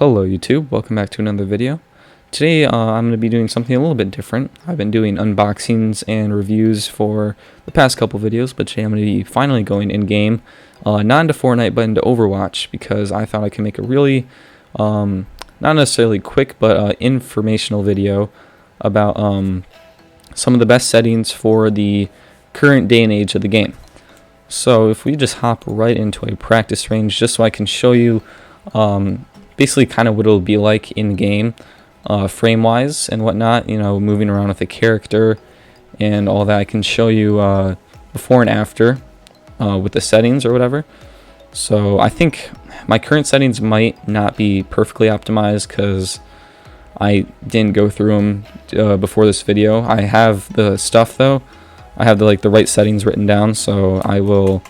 Hello YouTube, welcome back to another video. Today I'm going to be doing something a little bit different. I've been doing unboxings and reviews for the past couple videos, but today I'm going to be finally going in-game, not into Fortnite but into Overwatch, because I thought I could make a really, not necessarily quick, but informational video about some of the best settings for the current day and age of the game. So if we just hop right into a practice range, just so I can show you basically kind of what it'll be like in game, frame wise and whatnot, you know, moving around with a character and all that. I can show you before and after with the settings or whatever. So I think my current settings might not be perfectly optimized because I didn't go through them before this video. I have the stuff though. I have the right settings written down, so I will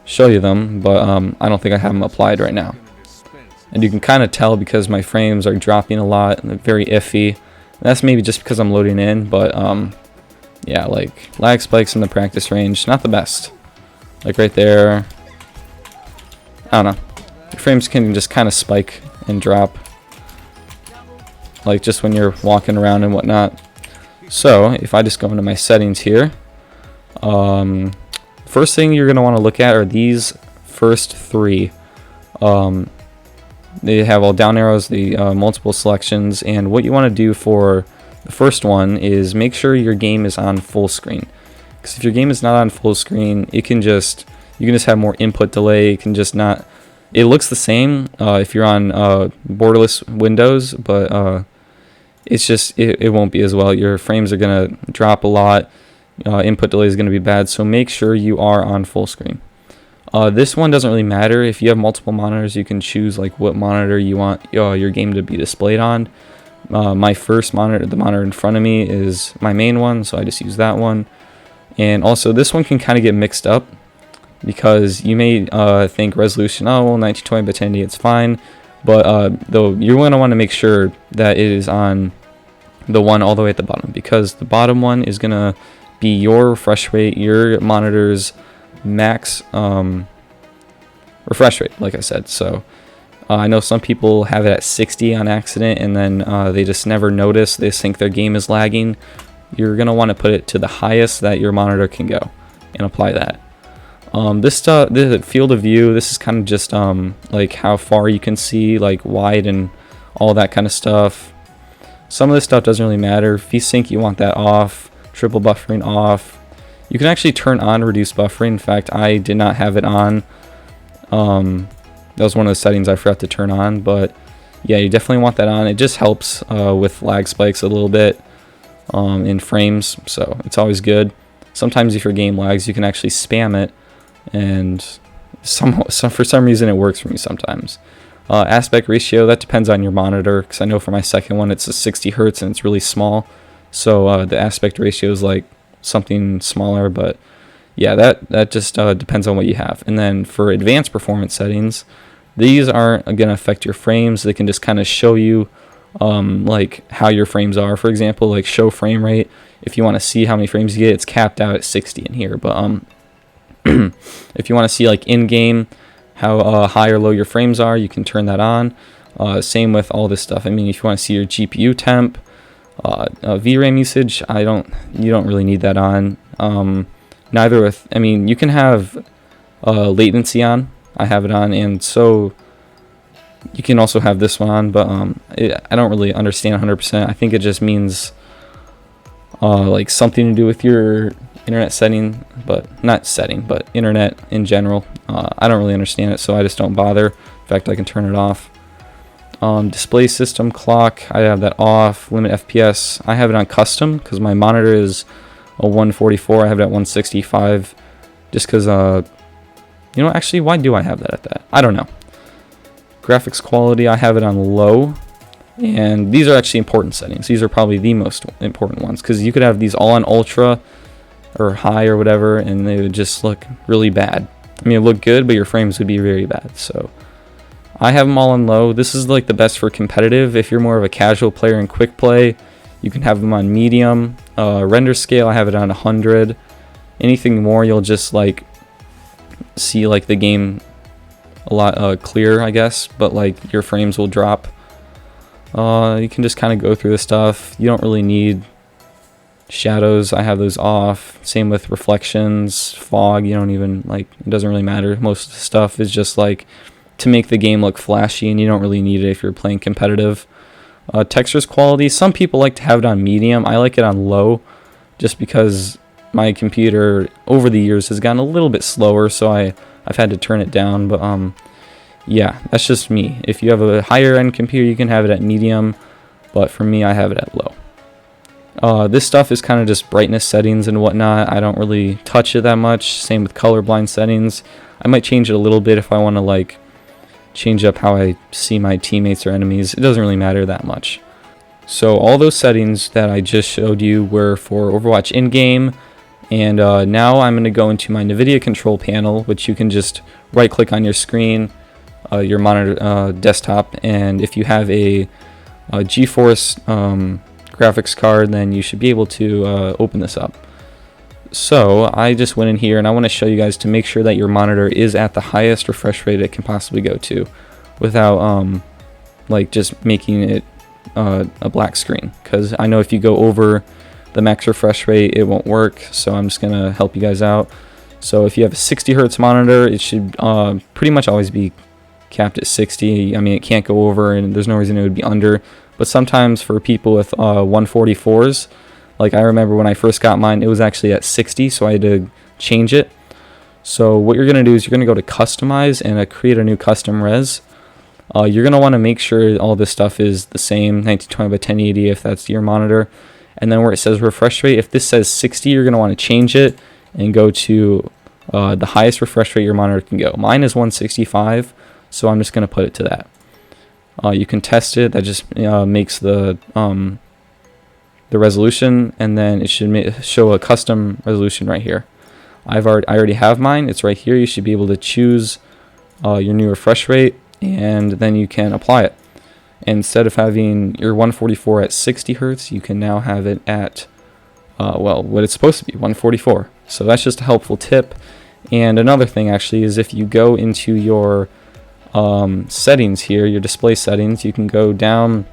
show you them, but I don't think I have them applied right now. And you can kind of tell because my frames are dropping a lot and they're very iffy. And that's maybe just because I'm loading in, but yeah, like lag spikes in the practice range, not the best. Like right there, I don't know. Your frames can just kind of spike and drop, like just when you're walking around and whatnot. So if I just go into my settings here, first thing you're going to want to look at are these first three. They have all down arrows, the multiple selections, and what you want to do for the first one is make sure your game is on full screen. Because if your game is not on full screen, you can just have more input delay. It can just not. It looks the same if you're on borderless Windows, but it's just it won't be as well. Your frames are gonna drop a lot. Input delay is gonna be bad. So make sure you are on full screen. This one doesn't really matter. If you have multiple monitors, you can choose like what monitor you want your game to be displayed on. My first monitor, the monitor in front of me, is my main one, so I just use that one. And also this one can kind of get mixed up because you may think resolution, oh well, 1920 by 1080, it's fine, but though you're going to want to make sure that it is on the one all the way at the bottom, because the bottom one is going to be your refresh rate, your monitor's max refresh rate, like I said. So I know some people have it at 60 on accident, and then they just never notice. They think their game is lagging. You're gonna want to put it to the highest that your monitor can go and apply that. This stuff, the field of view, this is kind of just like how far you can see, like wide and all that kind of stuff. Some of this stuff doesn't really matter. VSync, you want that off. Triple buffering off. You can actually turn on reduce buffering. In fact, I did not have it on. That was one of the settings I forgot to turn on, but yeah, you definitely want that on. It just helps with lag spikes a little bit in frames, so it's always good. Sometimes if your game lags, you can actually spam it, and for some reason it works for me sometimes. Aspect ratio, that depends on your monitor, because I know for my second one it's a 60 hertz and it's really small, so the aspect ratio is like something smaller, but yeah, that just depends on what you have. And then for advanced performance settings, these aren't going to affect your frames. They can just kind of show you like how your frames are. For example, like show frame rate, if you want to see how many frames you get, it's capped out at 60 in here, but if you want to see like in game how high or low your frames are, you can turn that on. Same with all this stuff. I mean, if you want to see your GPU temp, VRAM usage, you don't really need that on. Neither with, I mean, you can have latency on. I have it on, and so you can also have this one on, but I don't really understand 100%. I think it just means like something to do with your internet setting, but not setting, but internet in general. I don't really understand it, so I just don't bother. In fact, I can turn it off. Display system clock, I have that off. Limit FPS, I have it on custom because my monitor is a 144. I have it at 165 just because you know, actually, why do I have that at that? I don't know. Graphics quality, I have it on low, and these are actually important settings. These are probably the most important ones, because you could have these all on ultra or high or whatever, and they would just look really bad. I mean, it look good, but your frames would be very bad. So I have them all on low. This is like the best for competitive. If you're more of a casual player in quick play, you can have them on medium. Render scale, I have it on 100. Anything more, you'll just like see like the game a lot clearer, I guess, but like your frames will drop You can just kind of go through the stuff. You don't really need shadows. I have those off. Same with reflections, fog. You don't even, like, it doesn't really matter. Most of the stuff is just like to make the game look flashy, and you don't really need it if you're playing competitive. Textures quality, some people like to have it on medium. I like it on low just because my computer over the years has gotten a little bit slower, so I've had to turn it down. But yeah, that's just me. If you have a higher end computer, you can have it at medium, but for me, I have it at low. This stuff is kind of just brightness settings and whatnot. I don't really touch it that much. Same with colorblind settings. I might change it a little bit if I want to, like, change up how I see my teammates or enemies. It doesn't really matter that much. So all those settings that I just showed you were for Overwatch in-game, and now I'm going to go into my Nvidia control panel, which you can just right click on your screen, your monitor desktop, and if you have a GeForce graphics card, then you should be able to open this up. So I just went in here and I want to show you guys to make sure that your monitor is at the highest refresh rate it can possibly go to without like just making it a black screen, because I know if you go over the max refresh rate it won't work. So I'm just gonna help you guys out. So if you have a 60 Hertz monitor, it should pretty much always be capped at 60. I mean, it can't go over, and there's no reason it would be under. But sometimes for people with 144s, like I remember when I first got mine, it was actually at 60, so I had to change it. So what you're going to do is you're going to go to Customize and create a new custom res. You're going to want to make sure all this stuff is the same, 1920 by 1080 if that's your monitor. And then where it says refresh rate, if this says 60, you're going to want to change it and go to the highest refresh rate your monitor can go. Mine is 165, so I'm just going to put it to that. You can test it. That just makes the resolution, and then it should show a custom resolution right here. I already have mine. It's right here. You should be able to choose your new refresh rate, and then you can apply it. Instead of having your 144 at 60 Hertz, you can now have it at well, what it's supposed to be, 144. So that's just a helpful tip. And another thing actually is if you go into your settings here, your display settings, you can go down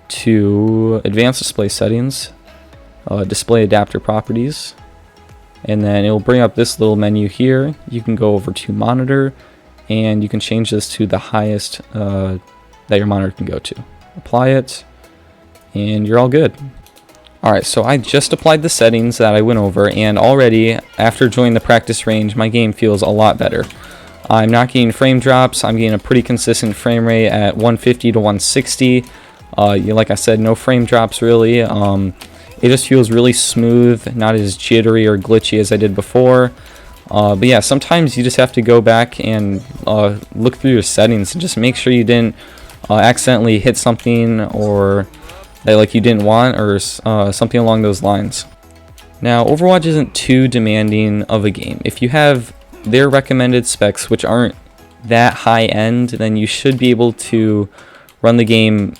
to advanced display settings, display adapter properties, and then it will bring up this little menu here. You can go over to monitor, and you can change this to the highest that your monitor can go to. Apply it, and you're all good. Alright, so I just applied the settings that I went over, and already after joining the practice range, my game feels a lot better. I'm not getting frame drops. I'm getting a pretty consistent frame rate at 150 to 160. Like I said, no frame drops really. It just feels really smooth, not as jittery or glitchy as I did before. But yeah, sometimes you just have to go back and look through your settings and just make sure you didn't accidentally hit something or that like you didn't want, or something along those lines. Now, Overwatch isn't too demanding of a game. If you have their recommended specs, which aren't that high end, then you should be able to run the game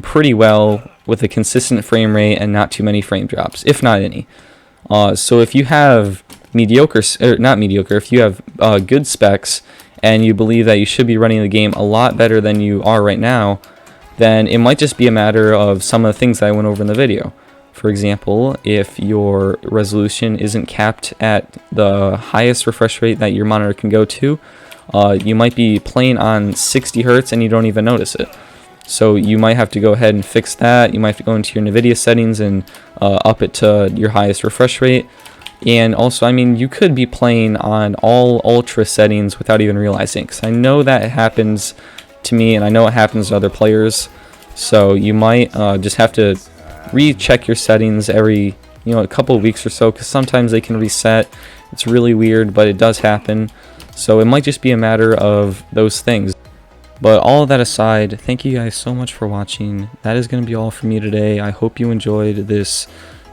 pretty well with a consistent frame rate and not too many frame drops, if not any. So if you have if you have good specs and you believe that you should be running the game a lot better than you are right now, then it might just be a matter of some of the things that I went over in the video. For example, if your resolution isn't capped at the highest refresh rate that your monitor can go to, you might be playing on 60 Hertz and you don't even notice it. So you might have to go ahead and fix that. You might have to go into your Nvidia settings and up it to your highest refresh rate. And also, I mean, you could be playing on all ultra settings without even realizing, because I know that it happens to me and I know it happens to other players. So you might just have to recheck your settings every a couple of weeks or so, because sometimes they can reset. It's really weird, but it does happen. So it might just be a matter of those things. But all of that aside, thank you guys so much for watching. That is going to be all for me today. I hope you enjoyed this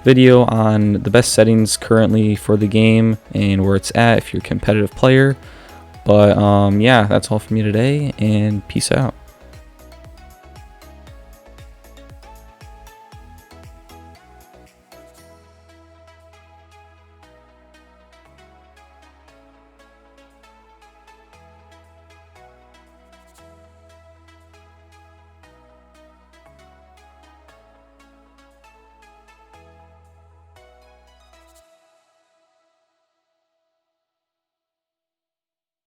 video on the best settings currently for the game and where it's at if you're a competitive player. But yeah, that's all for me today, and peace out.